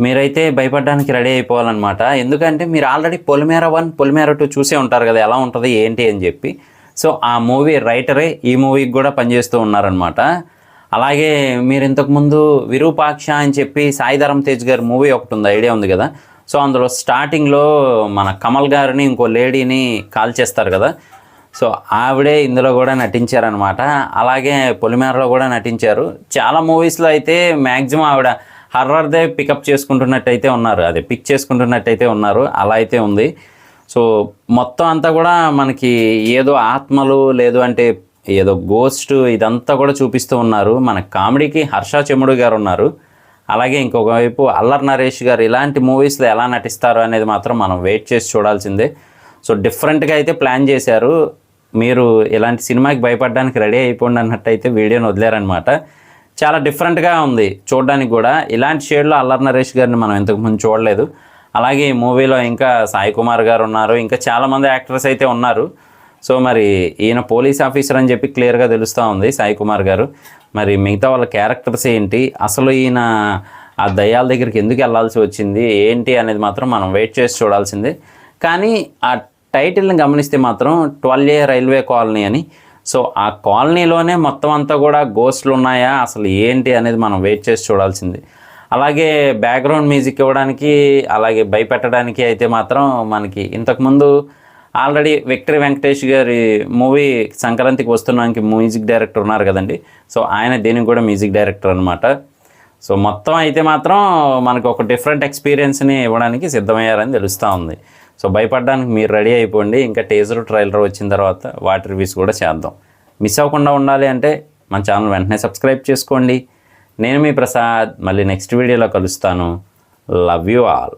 మీరైతే భయపడడానికి రెడీ అయిపోవాలన్నమాట. ఎందుకంటే మీరు ఆల్రెడీ పొలిమేర 1, పొలిమేర 2 చూసే ఉంటారు కదా, ఎలా ఉంటుంది ఏంటి అని చెప్పి. సో ఆ మూవీ రైటరే ఈ మూవీకి కూడా పనిచేస్తూ ఉన్నారనమాట. అలాగే మీరు ఇంతకుముందు విరూపాక్ష అని చెప్పి సాయిధరం తేజ్ గారి మూవీ ఒకటి ఉంది, ఐడియా ఉంది కదా. సో అందులో స్టార్టింగ్లో మన కమల్ గారిని ఇంకో లేడీని కాల్ చేస్తారు కదా, సో ఆవిడే ఇందులో కూడా నటించారనమాట. అలాగే పొలిమేరలో కూడా నటించారు. చాలా మూవీస్లో అయితే మ్యాక్సిమం ఆవిడ హర్రర్దే పికప్ చేసుకుంటున్నట్టయితే ఉన్నారు, అదే పిక్ చేసుకుంటున్నట్టయితే ఉన్నారు, అలా అయితే ఉంది. సో మొత్తం అంతా కూడా మనకి ఏదో ఆత్మలు లేదు అంటే ఏదో గోస్ట్ ఇదంతా కూడా చూపిస్తూ ఉన్నారు. మన కామెడీకి హర్ష చెముడు గారు ఉన్నారు. అలాగే ఇంకొక వైపు అల్లరి నరేష్ గారు ఇలాంటి మూవీస్లో ఎలా నటిస్తారు అనేది మాత్రం మనం వెయిట్ చేసి చూడాల్సిందే. సో డిఫరెంట్గా అయితే ప్లాన్ చేశారు. మీరు ఇలాంటి సినిమాకి భయపడడానికి రెడీ అయిపోండి అన్నట్టయితే వీడియోని వదిలేరనమాట. చాలా డిఫరెంట్గా ఉంది చూడడానికి కూడా. ఇలాంటి షేడ్లో అల్లరి నరేష్ గారిని మనం ఇంతకుముందు చూడలేదు. అలాగే ఈ మూవీలో ఇంకా సాయి కుమార్ గారు ఉన్నారు, ఇంకా చాలామంది యాక్టర్స్ అయితే ఉన్నారు. సో మరి ఈయన పోలీస్ ఆఫీసర్ అని చెప్పి క్లియర్గా తెలుస్తూ ఉంది సాయి కుమార్ గారు. మరి మిగతా వాళ్ళ క్యారెక్టర్స్ ఏంటి, అసలు ఈయన ఆ దయ్యాల దగ్గరికి ఎందుకు వెళ్ళాల్సి వచ్చింది ఏంటి అనేది మాత్రం మనం వెయిట్ చేసి చూడాల్సిందే. కానీ ఆ టైటిల్ని గమనిస్తే మాత్రం 12A రైల్వే కాలనీ అని. సో ఆ కాలనీలోనే మొత్తం అంతా కూడా గోస్ట్లు ఉన్నాయా అసలు ఏంటి అనేది మనం వెయిట్ చేసి చూడాల్సింది. అలాగే బ్యాక్గ్రౌండ్ మ్యూజిక్ ఇవ్వడానికి అలాగే భయపెట్టడానికి అయితే మాత్రం మనకి ఇంతకుముందు ఆల్రెడీ విక్టరీ వెంకటేష్ గారి మూవీ సంక్రాంతికి వస్తున్నానికి మ్యూజిక్ డైరెక్టర్ ఉన్నారు కదండి. సో ఆయన దీనికి కూడా మ్యూజిక్ డైరెక్టర్ అనమాట. సో మొత్తం అయితే మాత్రం మనకు ఒక డిఫరెంట్ ఎక్స్పీరియన్స్ని ఇవ్వడానికి సిద్ధమయ్యారని తెలుస్తూ ఉంది. సో భయపడడానికి మీరు రెడీ అయిపోండి. ఇంకా టీజర్ ట్రైలర్ వచ్చిన తర్వాత వాటి రివ్యూస్ కూడా చేద్దాం. మిస్ అవ్వకుండా ఉండాలి అంటే మన ఛానల్ వెంటనే సబ్స్క్రైబ్ చేసుకోండి. నేను మీ ప్రసాద్, మళ్ళీ నెక్స్ట్ వీడియోలో కలుస్తాను. Love you all.